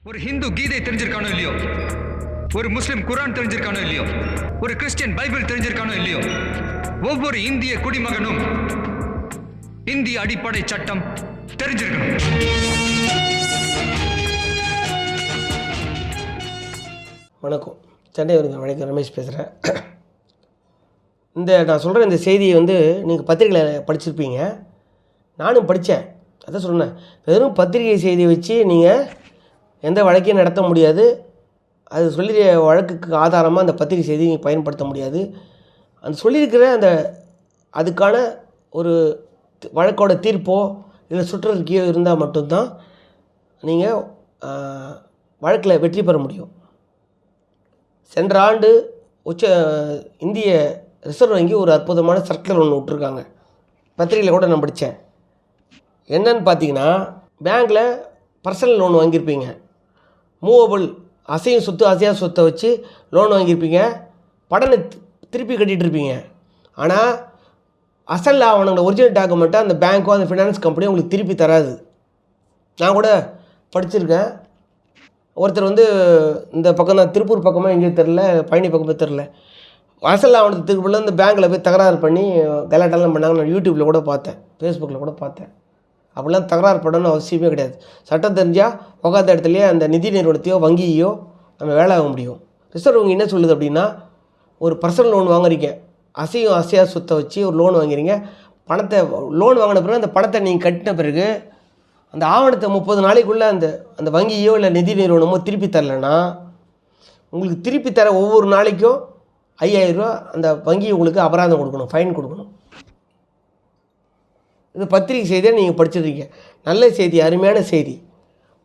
ஒரு ஹிந்து கீதை தெரிஞ்சிருக்கானோ இல்லையோ, ஒரு முஸ்லிம் குரான் தெரிஞ்சிருக்கானோ இல்லையோ, ஒரு கிறிஸ்டியன் பைபிள் தெரிஞ்சிருக்கானோ இல்லையோ, ஒவ்வொரு இந்திய குடிமகனும் இந்திய அடிப்படை சட்டம் தெரிஞ்சிருக்கணும். வணக்கம், சென்னை வணக்கம், ரமேஷ் பேசுகிறேன். நான் சொல்கிற இந்த செய்தியை நீங்கள் பத்திரிகையில் படிச்சிருப்பீங்க, நானும் படித்தேன். அதான் சொன்னேன், வெறும் பத்திரிகை செய்தியை வச்சு நீங்கள் எந்த வழக்கையும் நடத்த முடியாது. அது சொல்லிய வழக்குக்கு ஆதாரமாக அந்த பத்திரிகை செய்தியை நீங்கள் பயன்படுத்த முடியாது. அந்த சொல்லியிருக்கிற அதுக்கான ஒரு வழக்கோட தீர்ப்போ இல்லை சுற்றறிக்கையோ இருந்தால் மட்டும்தான் நீங்கள் வழக்கில் வெற்றி பெற முடியும். சென்ற ஆண்டு இந்திய ரிசர்வ் வங்கி ஒரு அற்புதமான சர்க்குலர் ஒன்று விட்ருக்காங்க. பத்திரிகையில் கூட நான் படித்தேன். என்னன்னு பார்த்தீங்கன்னா, பேங்க்கில் பர்சனல் லோன் வாங்கியிருப்பீங்க, மூவபிள் அசையும் சொத்து அசையா சொத்தை வச்சு லோன் வாங்கியிருப்பீங்க, படனை திருப்பி கட்டிகிட்டு இருப்பீங்க. ஆனால் அசல் ஆவணங்களை ஒரிஜினல் டாக்குமெண்ட்டை அந்த பேங்க்கோ அந்த ஃபினான்ஸ் கம்பெனியோ உங்களுக்கு திருப்பி தராது. நான் கூட படிச்சிருக்கேன். ஒருத்தர் இந்த பக்கம் தான், திருப்பூர் பக்கமாக எங்கேயும் தெரில, பழனி பக்கமாக தெரில, அசல் ஆவணத்தை திருப்பில் இந்த பேங்க்கில் போய் தகராறு பண்ணி கலாட்டெல்லாம் பண்ணாங்க. நான் யூடியூப்பில் கூட பார்த்தேன், ஃபேஸ்புக்கில் கூட பார்த்தேன். அப்படிலாம் தகராறு பண்ணணும்னு அவசியமே கிடையாது. சட்டம் தெரிஞ்சால் உட்காந்த இடத்துலையே அந்த நிதி நிறுவனத்தையோ வங்கியோ நம்ம வேலை ஆக முடியும். ரிசர்வ் வங்கி என்ன சொல்லுது அப்படின்னா, ஒரு பர்சனல் லோன் வாங்குறீங்க, அசையும் அசையா சொத்தை வச்சு ஒரு லோன் வாங்குறீங்க, பணத்தை லோன் வாங்கின பிறகு அந்த பணத்தை நீங்கள் கட்டின பிறகு அந்த ஆவணத்தை 30 நாளைக்குள்ளே அந்த வங்கியோ இல்லை நிதி நிறுவனமோ திருப்பி தரலைன்னா, உங்களுக்கு திருப்பி தர ஒவ்வொரு நாளைக்கும் 5000 ரூபா அந்த வங்கி உங்களுக்கு அபராதம் கொடுக்கணும், ஃபைன் கொடுக்கணும். இது பத்திரிகை செய்தியை நீங்கள் படிச்சிருக்கீங்க. நல்ல செய்தி, அருமையான செய்தி.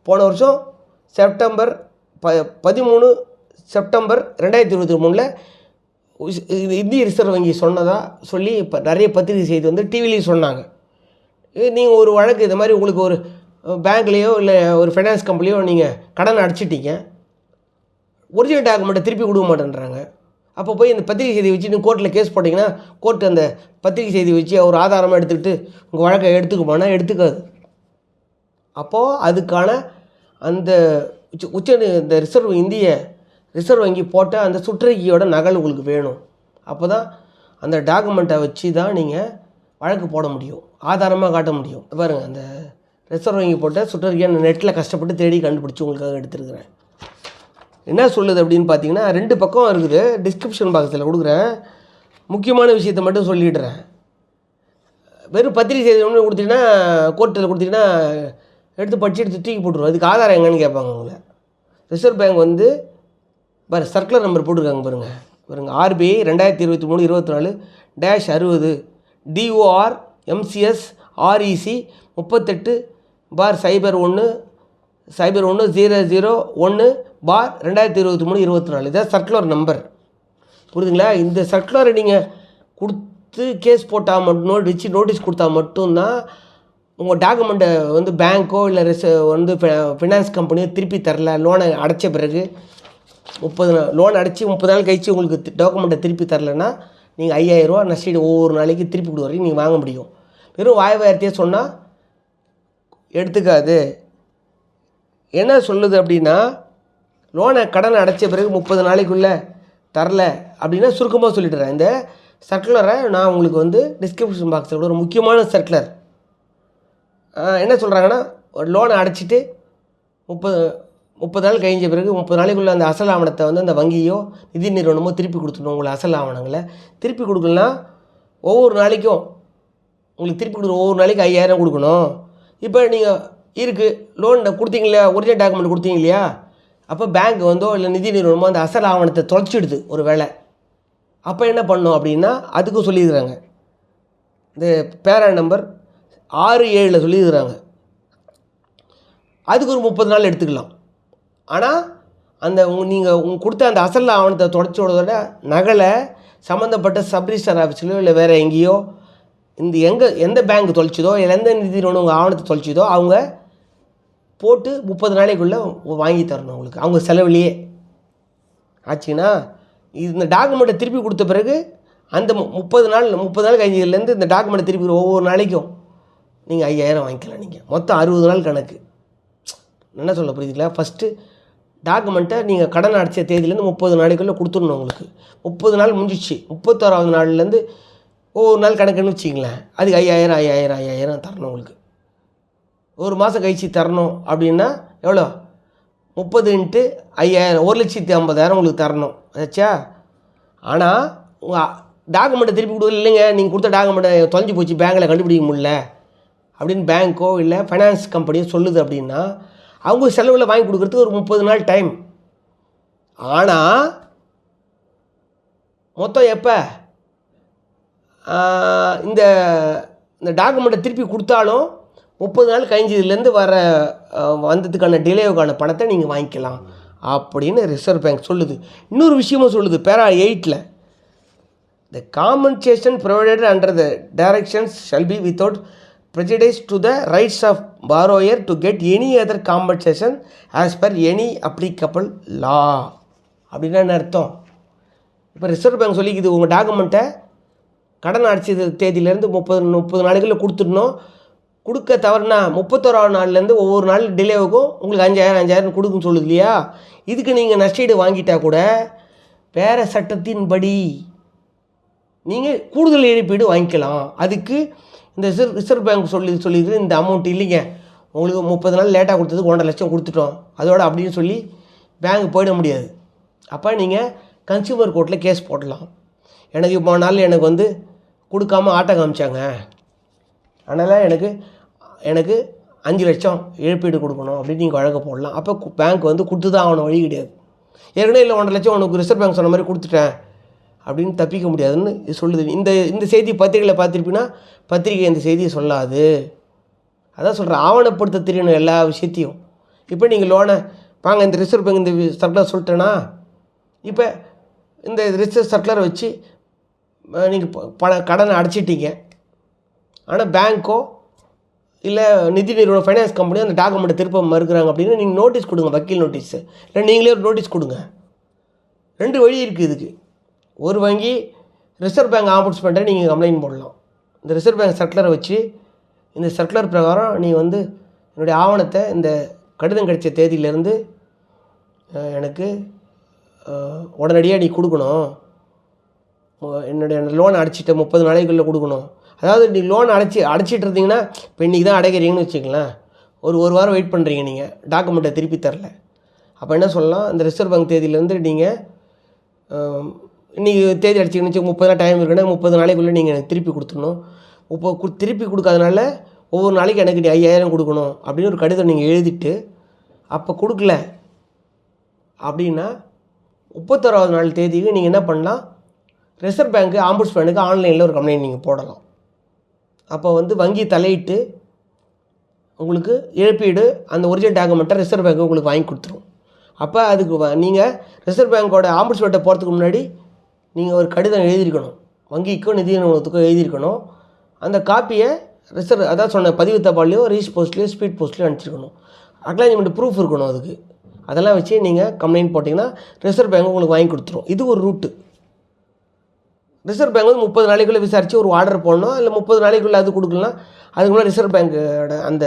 போன வருஷம் செப்டம்பர் 13 செப்டம்பர் 2023 இந்திய ரிசர்வ் வங்கி சொல்லி இப்போ நிறைய பத்திரிகை செய்தி டிவிலையும் சொன்னாங்க. நீங்கள் ஒரு வழக்கு இது மாதிரி உங்களுக்கு ஒரு பேங்க்லேயோ இல்லை ஒரு ஃபைனான்ஸ் கம்பெனியோ நீங்கள் கடன் அடைச்சிட்டிங்க, ஒரிஜினல் டாக்குமெண்ட்டை திருப்பி கொடுக்க மாட்டேன்றாங்க. அப்போ போய் இந்த பத்திரிகை செய்தியை வச்சு நீங்கள் கோர்ட்டில் கேஸ் போட்டிங்கன்னா, கோர்ட்டு அந்த பத்திரிகை செய்தியை வச்சு ஒரு ஆதாரமாக எடுத்துக்கிட்டு உங்கள் வழக்கை எடுத்துக்குமானா எடுத்துக்காது. அப்போது அதுக்கான அந்த இந்த இந்திய ரிசர்வ் வங்கி போட்ட அந்த சுற்றறிக்கையோட நகல் உங்களுக்கு வேணும். அப்போ தான் அந்த டாக்குமெண்ட்டை வச்சு தான் நீங்கள் வழக்கு போட முடியும், ஆதாரமாக காட்ட முடியும். பாருங்கள், அந்த ரிசர்வ் வங்கி போட்ட சுற்றறிக்கையை நான் நெட்டில் கஷ்டப்பட்டு தேடி கண்டுபிடிச்சி உங்களுக்காக எடுத்துருக்கிறேன். என்ன சொல்லுது அப்படின்னு பார்த்தீங்கன்னா, 2 பக்கம் இருக்குது. டிஸ்கிரிப்ஷன் பாக்ஸில் கொடுக்குறேன், முக்கியமான விஷயத்தை மட்டும் சொல்லிடுறேன். வெறும் பத்திரிகை செய்தி ஒன்று கொடுத்தீங்கன்னா, கோர்ட்டில் கொடுத்தீங்கன்னா எடுத்து படித்து தூக்கி போட்டுருவோம். அதுக்கு ஆதாரம் எங்கன்னு கேட்பாங்க உங்களை. ரிசர்வ் பேங்க் சர்க்குலர் நம்பர் போட்டிருக்காங்க பாருங்கள். RBI 2023-24-60 DOR MCS REC 38/01/001/2023-24 இதான் சர்க்குலர் நம்பர். புரியுதுங்களா? இந்த சர்க்குலரை நீங்கள் கொடுத்து கேஸ் போட்டால் மட்டும் நோட்டீஸ் கொடுத்தா மட்டும்தான் உங்கள் டாக்குமெண்ட்டை பேங்க்கோ இல்லை ஃபினான்ஸ் கம்பெனியோ திருப்பி தரல. லோனை அடைச்ச பிறகு 30 நாள் லோன் அடைச்சி 30 நாள் கழிச்சு உங்களுக்கு டாக்குமெண்ட்டை திருப்பி தரலைன்னா நீங்கள் 5000 ரூபா நஷ்டீடு ஒவ்வொரு நாளைக்கு திருப்பி கொடுக்குற வரைக்கும் நீங்கள் வாங்க முடியும். வெறும் வார்த்தையே சொன்னால் எடுத்துக்காது. என்ன சொல்லுது அப்படின்னா, கடனை அடைச்ச பிறகு 30 நாளைக்குள்ளே தரல அப்படின்னா சுருக்கமாக சொல்லிடுறேன். இந்த சர்க்குலரை நான் உங்களுக்கு டிஸ்கிரிப்ஷன் பாக்ஸில் ஒரு முக்கியமான சர்க்குலர். என்ன சொல்கிறாங்கன்னா, ஒரு லோனை அடைச்சிட்டு 30 நாள் கழிஞ்ச பிறகு 30 நாளைக்குள்ளே அந்த அசல் ஆவணத்தை அந்த வங்கியோ நிதி நிறுவனமோ திருப்பி கொடுத்துடணும். உங்களை அசல் ஆவணங்களை திருப்பி கொடுக்கலனா ஒவ்வொரு நாளைக்கும் உங்களுக்கு திருப்பி கொடுக்கணும், ஒவ்வொரு நாளைக்கு 5000 கொடுக்கணும். இப்போ நீங்கள் இருக்குது லோன் கொடுத்தீங்க இல்லையா, ஒரிஜினல் டாக்குமெண்ட் கொடுத்தீங்க இல்லையா, அப்போ பேங்க் இல்லை நிதி நிறுவனமோ அந்த அசல் ஆவணத்தை தொலைச்சிடுது ஒரு வேளை. அப்போ என்ன பண்ணணும் அப்படின்னா, அதுக்கும் சொல்லியிருக்கிறாங்க. இந்த பேரா நம்பர் 6-7 சொல்லியிருக்கிறாங்க. அதுக்கு ஒரு 30 நாள் எடுத்துக்கலாம். ஆனால் நீங்கள் கொடுத்த அந்த அசல் ஆவணத்தை தொலைச்சோட நகலை சம்மந்தப்பட்ட சப்ரிஜிஸ்டர் ஆஃபீஸ்லையோ இல்லை வேறு எங்கேயோ எந்த பேங்க் தொலைச்சதோ இல்லை எந்த நிதி நிறுவனம் உங்கள் ஆவணத்தை தொலைச்சதோ அவங்க போட்டு 30 நாளைக்குள்ளே வாங்கி தரணும் உங்களுக்கு, அவங்க செலவுலையே ஆச்சுன்னா. இந்த டாக்குமெண்ட்டை திருப்பி கொடுத்த பிறகு அந்த 30 நாள் கழிஞ்சதுலேருந்து இந்த டாக்குமெண்ட்டை திருப்பி ஒவ்வொரு நாளைக்கும் நீங்கள் 5000 வாங்கிக்கலாம். நீங்கள் மொத்தம் 60 நாள் கணக்கு. என்ன சொல்ல புரியுதுங்களா? ஃபஸ்ட்டு டாக்குமெண்ட்டை நீங்கள் கடன் அடைச்ச தேதியிலேருந்து 30 நாளைக்குள்ளே கொடுத்துடணும். உங்களுக்கு 30 நாள் முடிஞ்சிச்சு. 31வது நாள்லேருந்து ஒவ்வொரு நாள் கணக்குன்னு வச்சிங்களேன். அதுக்கு 5000 தரணும். உங்களுக்கு ஒரு மாதம் கழிச்சு தரணும் அப்படின்னா எவ்வளோ? 30 × 5000 1,50,000 உங்களுக்கு தரணும் ஆச்சா? ஆனால் உங்கள் டாக்குமெண்ட்டை திருப்பி கொடுக்கல. இல்லைங்க, நீங்கள் கொடுத்த டாக்குமெண்ட்டை தொலைஞ்சி போச்சு, பேங்கில் கண்டுபிடிக்க முடியல அப்படின்னு பேங்க்கோ இல்லை ஃபைனான்ஸ் கம்பெனியோ சொல்லுது அப்படின்னா அவங்க செலவில் வாங்கி கொடுக்குறதுக்கு ஒரு 30 நாள் டைம். ஆனால் மொத்தம் எப்போ இந்த இந்த டாக்குமெண்ட்டை திருப்பி கொடுத்தாலும் 30 நாள் கழிஞ்சதுலேருந்து வந்ததுக்கான டிலேவுக்கான பணத்தை நீங்கள் வாங்கிக்கலாம் அப்படின்னு ரிசர்வ் பேங்க் சொல்லுது. இன்னொரு விஷயமும் சொல்லுது பேரா 8ல், the compensation provided under the directions shall be without prejudice to the rights of borrower to get any other compensation as per any applicable law. அப்படின்னா என்ன அர்த்தம்? இப்போ ரிசர்வ் பேங்க் சொல்லிக்குது, உங்கள் டாக்குமெண்ட்டை கடன் அடைச்சது தேதியிலேருந்து 30 நாளைக்குள்ளே கொடுத்துடணும். கொடுக்க தவறுனா 31வது நாள்லேருந்து ஒவ்வொரு நாள் டிலேவுக்கும் உங்களுக்கு 5000 கொடுக்குன்னு சொல்லுது இல்லையா? இதுக்கு நீங்கள் நஷ்டஈடு வாங்கிட்டால் கூட வேறு சட்டத்தின்படி நீங்கள் கூடுதல் இழப்பீடு வாங்கிக்கலாம். அதுக்கு இந்த ரிசர்வ் பேங்க் சொல்லிடுது இந்த அமௌண்ட் இல்லைங்க, உங்களுக்கு 30 நாள் லேட்டாக கொடுத்ததுக்கு 1.5 லட்சம் கொடுத்துட்டோம் அதோட அப்படின்னு சொல்லி பேங்க் போயிட முடியாது. அப்போ நீங்கள் கன்சியூமர் கோர்ட்டில் கேஸ் போடலாம். எனக்கு இப்போ நாள் எனக்கு கொடுக்காமல் ஆட்டம் காமிச்சாங்க, அதனால் எனக்கு 5 லட்சம் இழப்பீடு கொடுக்கணும் அப்படின்னு நீங்கள் வழக்க போடலாம். அப்போ பேங்க் கொடுத்து தான் ஆகணும், வழி கிடையாது. ஏற்கனவே இல்லை 1.5 லட்சம் உனக்கு ரிசர்வ் பேங்க் சொன்ன மாதிரி கொடுத்துட்டேன் அப்படின்னு தப்பிக்க முடியாதுன்னு சொல்லுது. இந்த செய்தி பத்திரிகையில் பார்த்துருப்பீங்கன்னா பத்திரிகை இந்த செய்தியை சொல்லாது. அதான் சொல்கிறேன், ஆவணப்படுத்த தெரியணும் எல்லா விஷயத்தையும். இப்போ நீங்கள் லோனை வாங்க, இந்த ரிசர்வ் பேங்க் இந்த சர்க்குலர் சொல்லிட்டேன்னா, இப்போ இந்த ரிசர்வ் சர்க்குலரை வச்சு நீங்கள் கடனை அடைச்சிட்டீங்க. ஆனால் பேங்க்கோ இல்லை நிதி நிறுவனம் ஃபைனான்ஸ் கம்பெனியோ அந்த டாக்குமெண்ட்டை திருப்ப மறுக்கிறாங்க அப்படின்னா நீங்கள் நோட்டீஸ் கொடுங்க, வக்கீல் நோட்டீஸு, இல்லை நீங்களே ஒரு நோட்டீஸ் கொடுங்க. 2 வழி இருக்குது இதுக்கு. ஒரு வங்கி ரிசர்வ் பேங்க் ஆம்புட்ஸ்மெண்ட்டை நீங்கள் கம்ப்ளைண்ட் போடலாம். இந்த ரிசர்வ் பேங்க் சர்க்குலரை வச்சு இந்த சர்க்குலர் பிரகாரம் நீ என்னுடைய ஆவணத்தை இந்த கடிதம் கிடைச்ச தேதியிலேருந்து எனக்கு உடனடியாக நீ கொடுக்கணும், என்னுடைய லோன் அடைச்சிட்ட 30 நாளைக்குள்ளே கொடுக்கணும். அதாவது நீ லோன் அடைச்சிட்டு இருந்தீங்கன்னா இப்போ இன்றைக்கி தான் அடைக்கிறீங்கன்னு வச்சுக்கலாம், ஒரு வாரம் வெயிட் பண்ணுறீங்க, நீங்கள் டாக்குமெண்ட்டை திருப்பி தரல. அப்போ என்ன சொல்லலாம், இந்த ரிசர்வ் பேங்க் தேதியிலேருந்து நீங்கள் இன்றைக்கி தேதி அடிச்சிங்கன்னு வச்சு 30 நாள் டைம் இருக்குன்னா 30 நாளைக்குள்ளே நீங்கள் எனக்கு திருப்பி கொடுத்துடணும். இப்போ திருப்பி கொடுக்காதனால ஒவ்வொரு நாளைக்கு எனக்கு நீ 5000 கொடுக்கணும் அப்படின்னு ஒரு கடிதம் நீங்கள் எழுதிட்டு அப்போ கொடுக்கல அப்படின்னா 31வது நாள் தேதிக்கு நீங்கள் என்ன பண்ணலாம், ரிசர்வ் பேங்க்கு ஆம்புட்ஸ்மேனுக்கு ஆன்லைனில் ஒரு கம்ப்ளைண்ட் நீங்கள் போடலாம். அப்போ வங்கி தலையிட்டு உங்களுக்கு இழப்பீடு அந்த ஒரிஜினல் டாக்குமெண்ட்டை ரிசர்வ் பேங்க்கு உங்களுக்கு வாங்கி கொடுத்துரும். அப்போ அதுக்கு நீங்கள் ரிசர்வ் பேங்க்கோட ஆம்புட்ஸ்மேன்ட்டை போகிறதுக்கு முன்னாடி நீங்கள் ஒரு கடிதம் எழுதியிருக்கணும், வங்கிக்கும் நிதி நிறுவனத்துக்கும் எழுதியிருக்கணும். அந்த காப்பியை அதான் சொன்ன பதிவு தபால்லையோ ரீச் போஸ்ட்லேயோ ஸ்பீட் போஸ்ட்லேயோ அனுப்பிச்சிருக்கணும். அக்னாலஜ்மெண்ட் ப்ரூஃப் இருக்கணும் அதுக்கு. அதெல்லாம் வச்சு நீங்கள் கம்ப்ளைண்ட் போட்டிங்கன்னா ரிசர்வ் பேங்க் உங்களுக்கு வாங்கி கொடுத்துரும். இது ஒரு ரூட்டு. ரிசர்வ் பேங்க் 30 நாளைக்குள்ளே விசாரித்து ஒரு ஆர்டர் போடணும், இல்லை 30 நாளைக்குள்ளே அது கொடுக்கலாம். அதுக்கு முன்னாடி ரிசர்வ் பேங்க்கோட அந்த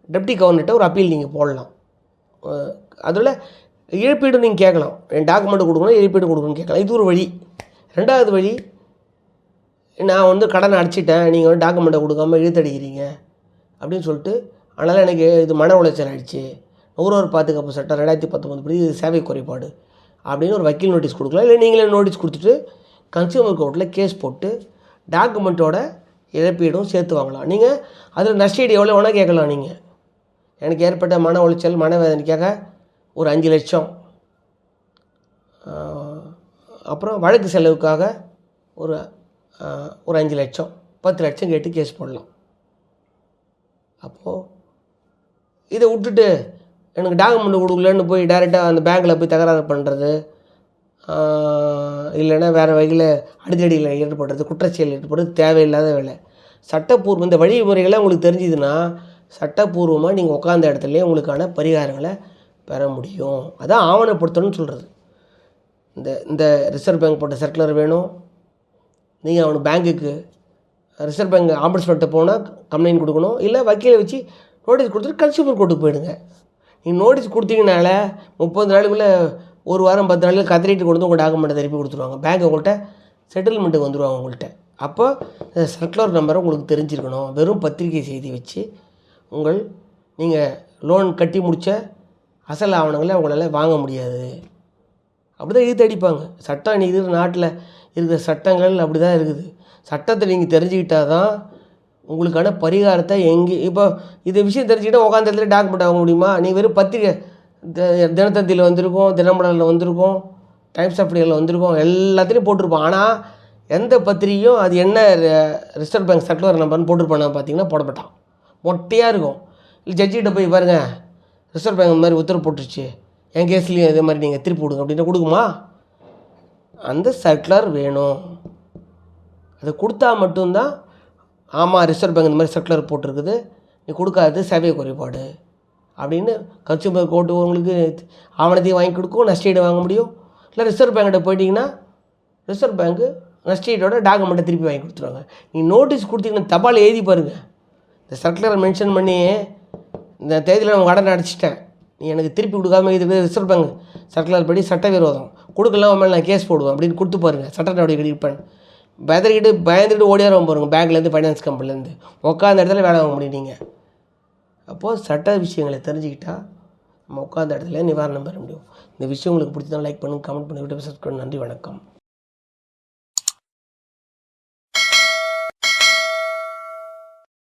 டெப்டி கவர்னர்கிட்ட ஒரு அப்பீல் நீங்கள் போடலாம். அதில் இழப்பீடு நீங்கள் கேட்கலாம், என் டாக்குமெண்ட்டு கொடுக்கணும், இழப்பீடு கொடுக்கணும்னு கேட்கலாம். இது ஒரு வழி. 2வது வழி, நான் கடனை அடைச்சிட்டேன், நீங்கள் டாக்குமெண்ட்டை கொடுக்காமல் இழுத்தடிக்கிறீங்க அப்படின்னு சொல்லிட்டு, அதனால் எனக்கு இது மன உளைச்சல் ஆகிடுச்சு, நுகர்வோர் பாதுகாப்பு சட்டம் 2019 படி இது சேவை குறைபாடு அப்படின்னு ஒரு வக்கீல் நோட்டீஸ் கொடுக்கலாம். இல்லை நீங்களே நோட்டீஸ் கொடுத்துட்டு கன்சியூமர் கோர்ட்டில் கேஸ் போட்டு டாக்குமெண்ட்டோட இழப்பீடும் சேர்த்து வாங்கலாம். நீங்கள் அதில் நஷ்டஈடு எவ்வளோ வேணால் கேட்கலாம். நீங்கள் எனக்கு ஏற்பட்ட மன உளைச்சல் மனவேதனைக்காக ஒரு 5 லட்சம், அப்புறம் வழக்கு செலவுக்காக ஒரு 5 லட்சம், 10 லட்சம் கேட்டு கேஸ் போடலாம். அப்போது இதை விட்டுட்டு எனக்கு டாக்குமெண்ட் கொடுக்கலன்னு போய் டைரெக்டாக அந்த பேங்க்கில் போய் தகராறு பண்ணுறது, இல்லைன்னா வேறு வகையில் அடிதடியில் ஈடுபடுறது, குற்றச்செயல் ஈடுபடுறது தேவையில்லாத வேலை. சட்டப்பூர்வம் இந்த வழிமுறைகளை உங்களுக்கு தெரிஞ்சுதுன்னா சட்டப்பூர்வமாக நீங்கள் உட்காந்த இடத்துலையே உங்களுக்கான பரிகாரங்களை பெற முடியும். அதான் ஆவணப்படுத்தணும்னு சொல்கிறது. இந்த ரிசர்வ் பேங்க் போட்ட சர்க்குலர் வேணும், நீங்கள் அவனுக்கு பேங்க்குக்கு ரிசர்வ் பேங்க் ஆம்புட்ஸ்மேன்ட்ட போனால் கம்ப்ளைண்ட் கொடுக்கணும், இல்லை வக்கீலை வச்சு நோட்டீஸ் கொடுத்துட்டு கன்சியூமர் கோர்ட்டுக்கு போயிடுங்க. நீங்கள் நோட்டீஸ் கொடுத்தீங்கனால 30 நாளுக்குள்ளே 1 வாரம் 10 நாளில் கத்திரிட்டு கொண்டு உங்கள் டாக்குமெண்ட்டை திருப்பி கொடுத்துருவாங்க. பேங்க் உங்கள்கிட்ட செட்டில்மெண்ட்டுக்கு வந்துடுவாங்க உங்கள்கிட்ட. அப்போ சர்க்குலர் நம்பரை உங்களுக்கு தெரிஞ்சிருக்கணும். வெறும் பத்திரிகை செய்தி வச்சு நீங்கள் லோன் கட்டி முடித்த அசல் ஆவணங்களை அவங்களால வாங்க முடியாது. அப்படி தான் இழுத்து அடிப்பாங்க. சட்டம் இன்றைக்கி இருக்கிற நாட்டில் இருக்கிற சட்டங்கள் அப்படி தான் இருக்குது. சட்டத்தை நீங்கள் தெரிஞ்சுக்கிட்டால் தான் உங்களுக்கான பரிகாரத்தை இப்போ இது விஷயம் தெரிஞ்சுக்கிட்டால் உட்காந்த இடத்துல டாக்குமெண்ட் வாங்க முடியுமா? நீங்கள் வெறும் பத்திரிகை தினத்தந்தியில் வந்திருக்கோம், தினமலரில் வந்திருக்கோம், டைம்ஸ் ஆஃப் இந்தியாவில் வந்திருக்கோம், எல்லாத்துலேயும் போட்டிருப்போம். ஆனால் எந்த பத்திரிகையும் அது என்ன ரிசர்வ் பேங்க் சர்க்குலர் நம்பர்னு போட்டிருப்பானா பார்த்தீங்கன்னா போடப்பட்டான். மொட்டையாக இருக்கும். இல்லை ஜட்ஜிகிட்ட போய் பாருங்கள், ரிசர்வ் பேங்க் இந்த மாதிரி உத்தரவு போட்டுருச்சு, என் கேஸ்லேயும் இதே மாதிரி நீங்கள் திருப்பி கொடுங்க அப்படின்னா கொடுக்குமா? அந்த சர்க்குலர் வேணும். அதை கொடுத்தா மட்டும்தான் ஆமாம் ரிசர்வ் பேங்க் இந்த மாதிரி சர்க்குலர் போட்டிருக்குது, நீ கொடுக்காது சேவை குறைபாடு அப்படின்னு கன்சூமர் கோர்ட்டு உங்களுக்கு ஆவணத்தையும் வாங்கி கொடுக்கும், நஷ்டஈடு வாங்க முடியும். இல்லை ரிசர்வ் பேங்கிட்ட போயிட்டீங்கன்னா ரிசர்வ் பேங்க்கு நஷ்டஈடோட டாக்குமெண்ட்டை திருப்பி வாங்கி கொடுத்துருவாங்க. நீ நோட்டீஸ் கொடுத்தீங்கன்னா தபால் எழுதி பாருங்கள், இந்த சர்க்குலரை மென்ஷன் பண்ணி இந்த தேதியில் நான் கடன் அடைச்சிட்டேன், நீ எனக்கு திருப்பி கொடுக்காம இது ரிசர்வ் பேங்க் சர்க்குலர் படி சட்டவிரோதம், கொடுக்கலாம் மேலே நான் கேஸ் போடுவேன் அப்படின்னு கொடுத்து பாருங்கள். சட்ட நடவடிக்கை எடுப்பேன். பயந்துக்கிட்டு ஓடியாரம் பாருங்கள், பேங்க்லேருந்து ஃபைனான்ஸ் கம்பெனிலேருந்து உட்காந்த இடத்துல வேலை வாங்க முடியும் நீங்கள். அப்போது சட்ட விஷயங்களை தெரிஞ்சுக்கிட்டால் நம்ம உட்காந்த இடத்துல நிவாரணம் பெற முடியும். இந்த விஷயம் உங்களுக்கு பிடிச்சதான் லைக் பண்ணுங்கள், கமெண்ட் பண்ணி விட்டு சப்ஸ்கிரைப். நன்றி, வணக்கம்.